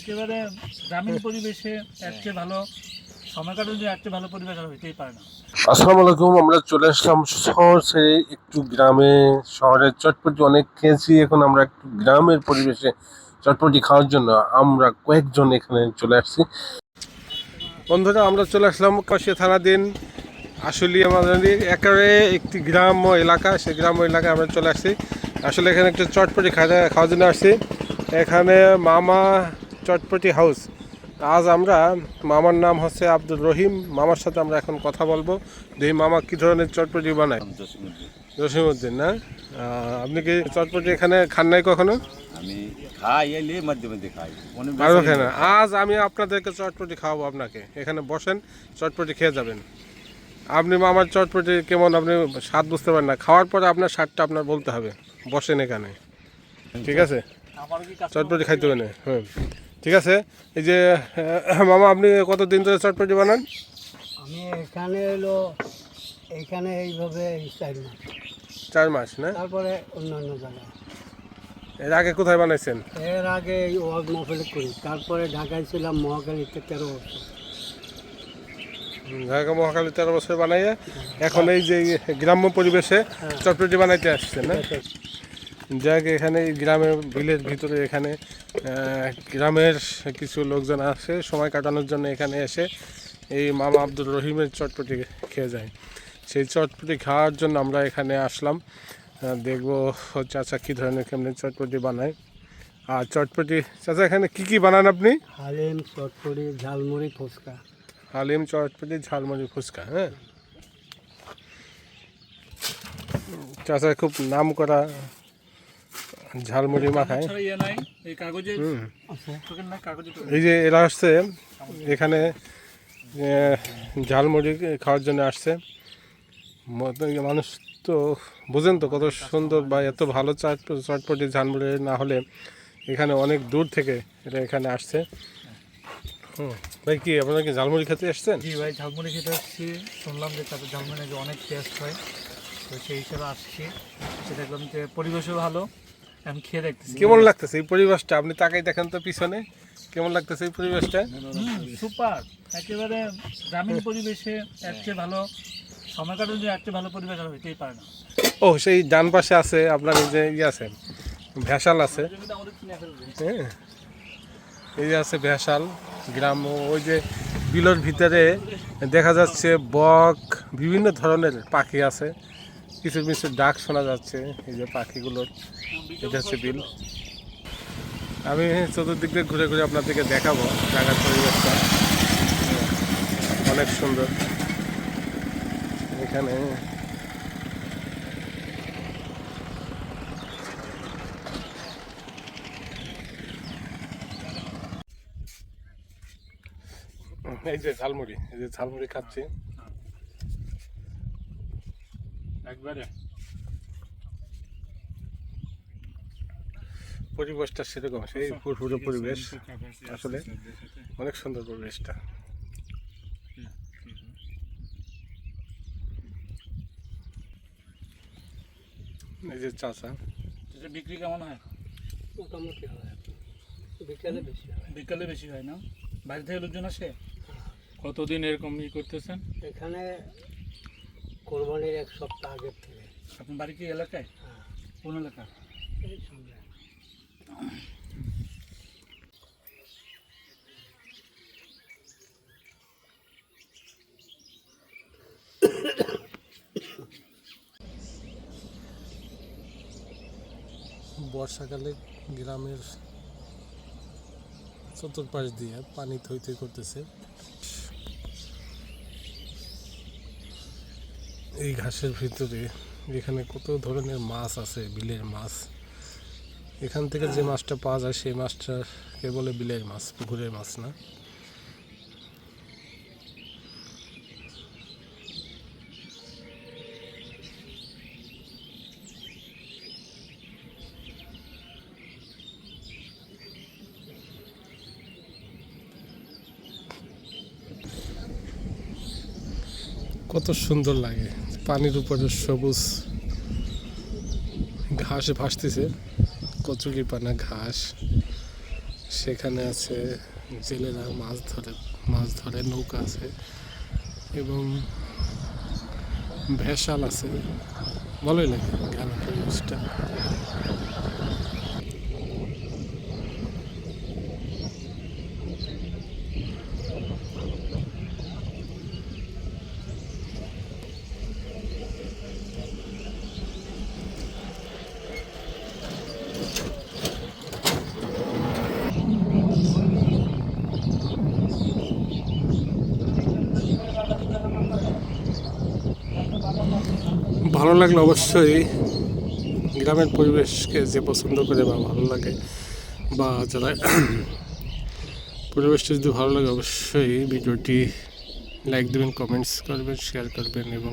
একেবারে গ্রামীণ পরিবেশে এর চেয়ে ভালো সময় কাটানোর জন্য এর চেয়ে ভালো পরিবেশ আর হইতেই পারে না। আসসালামু আলাইকুম। আমরা চলে আসলাম শহর ছেড়ে একটু গ্রামে। শহরের চটপটি অনেক খেয়েছি, এখন আমরা একটু গ্রামের পরিবেশে চটপটি খাওয়ার জন্য আমরা কয়েকজন এখানে চলে আসছি। বন্ধুরা, আমরা চলে আসলাম কাশিয়া থানাধীন আসলে আমাদের একেবারে একটি গ্রাম্য এলাকা, সেই গ্রাম্য এলাকায় আমরা চলে আসছি। আসলে এখানে একটু চটপটি খাওয়ার জন্য আসছি। এখানে মামা চটপটি হাউস। আজ আমরা, মামার নাম হচ্ছে আব্দুর রহিম, মামার সাথে আমরা এখন কথা বলবো। দেখি মামা কি ধরনের চটপটি বানায়। জসিমউদ্দিন না? আপনি কি চটপটি এখানে খান নাই কখনো? আমি খাই, এলে মধ্যে মধ্যে খাই। পারবো কেন? আজ আমি আপনাদেরকে চটপটি খাওয়াবো। আপনাকে এখানে বসেন, চটপটি খেয়ে যাবেন। আপনি মামার চটপটি কেমন আপনি স্বাদ বুঝতে পারেন না, খাওয়ার পরে আপনার স্বাদটা আপনার বলতে হবে। বসেন এখানে, ঠিক আছে? চটপটি খাইতে হবে না। ঠিক আছে। এই যে মামা, আপনি কতদিন ধরে চটপটি বানান? আমি এখানে এলো এইখানে এইভাবে 4 মাস, 4 মাস না? তারপরে অন্যান্য জায়গায়। এর আগে কোথায় বানাইছেন? এর আগে এই ওয়াজ মহফিল করি, তারপরে ঢাকায় ছিলাম মহাখালীতে 13 বছর। ঢাকা মহাখালী 13 বছর বানাইয়া এখন এই যে গ্রাম্য পরিবেশে চটপটি বানাইতে আসছেন না? যাক, এখানে গ্রামের বিলের ভিতরে এখানে গ্রামের কিছু লোকজন আসে সময় কাটানোর জন্য, এখানে এসে এই মামা আব্দুর রহিমের চটপটি খেয়ে যায়। সেই চটপটি খাওয়ার জন্য আমরা এখানে আসলাম। দেখবো চাচা কী ধরনের কেমনি চটপটি বানায়। আর চটপটি চাচা এখানে কি কি বানান আপনি? হালিম, চটপটি, ঝালমুড়ি, ফুচকা। হালিম, চটপটি, ঝালমুড়ি, ফুচকা। হ্যাঁ, চাচা খুব নাম করা ঝালমুড়ি মাখায়। এই যে এরা আসছে এখানে ঝালমুড়ি খাওয়ার জন্য আসছে। মানুষ তো বুঝেন তো কত সুন্দর বা এত ভালো চটপটি ঝালমুড়ি না হলে এখানে অনেক দূর থেকে এটা এখানে আসছে। ভাই, কি আপনারা কি ঝালমুড়ি খেতে এসছেন? জি ভাই, ঝালমুড়ি খেতে আসছি। শুনলাম যে তাদের ঝালমুড়ি নাকি অনেক টেস্ট হয়, তো সেই হিসেবে আসছি। সে দেখলাম যে পরিবেশও ভালো, আমি খেয়ে দেখতেছি। কেমন লাগতেছে এই পরিবেশটা? আপনি তাকাই দেখেন তো পিছনে, কেমন লাগতেছে এই পরিবেশটা? সুপার, একেবারে গ্রামীণ পরিবেশে এর চেয়ে ভালো সময় কাটানোর জন্য এর চেয়ে ভালো পরিবেশ আর হইতেই পারে না। ও, সেই ডান পাশে আছে আপনার এই যে আছে ভেসাল আছে। হ্যাঁ, এই যে আছে ভেসাল গ্রাম। ওই যে বিলের ভিতরে দেখা যাচ্ছে বক, বিভিন্ন ধরনের পাখি আছে, কিছু কিছু ডাক শোনা যাচ্ছে। এই যে পাখিগুলোর, এটা হচ্ছে বিল। আমি চতুর্দিক দিয়ে ঘুরে ঘুরে আপনাদেরকে দেখাবো জায়গার পরিবেশটা। অনেক সুন্দর এখানে। এই যে ঝালমুড়ি, এই যে ঝালমুড়ি খাচ্ছি একবারে। পরিবেশটা সেরকম, সেই পুরো পরিবেশ। আসলে অনেক সুন্দর পরিবেশটা। এই যে চাচা। বিক্রি কেমন হয়? মোটামুটি হয়, বিকেলে বেশি হয়। বিকালে বেশি হয় না? বাইরে থেকে লোকজন আসে? কতদিন এরকম করতেছেন? এখানে কোরবানির 1 সপ্তাহ আগের থেকে। আপনার বাড়ি কি এলাকায়? হ্যাঁ, কোন এলাকা? এই সামনে। বর্ষাকালে গ্রামের চতুর্পাশ দিয়ে পানি থই থই করতেছে। এই ঘাসের ভিতরে এখানে কত ধরনের মাছ আছে, বিলের মাছ। এখান থেকে যে মাছটা পাওয়া যায় সেই মাছটাকে বলে বিলের মাছ, পুকুরের মাছ না। কত সুন্দর লাগে, পানির উপরে সবুজ ঘাস ভাসতেছে, কচুরি পানা ঘাস, সেখানে আছে জেলেরা মাছ ধরে নৌকা আছে এবং ভেসাল আছে। ভালোই লাগে গ্রামের পরিবেশটা। ভালো লাগলো অবশ্যই। গ্রামের পরিবেশকে যে পছন্দ করে বা ভালো লাগে বা যারা পরিবেশটা যদি ভালো লাগে অবশ্যই ভিডিওটি লাইক দেবেন, কমেন্টস করবেন, শেয়ার করবেন এবং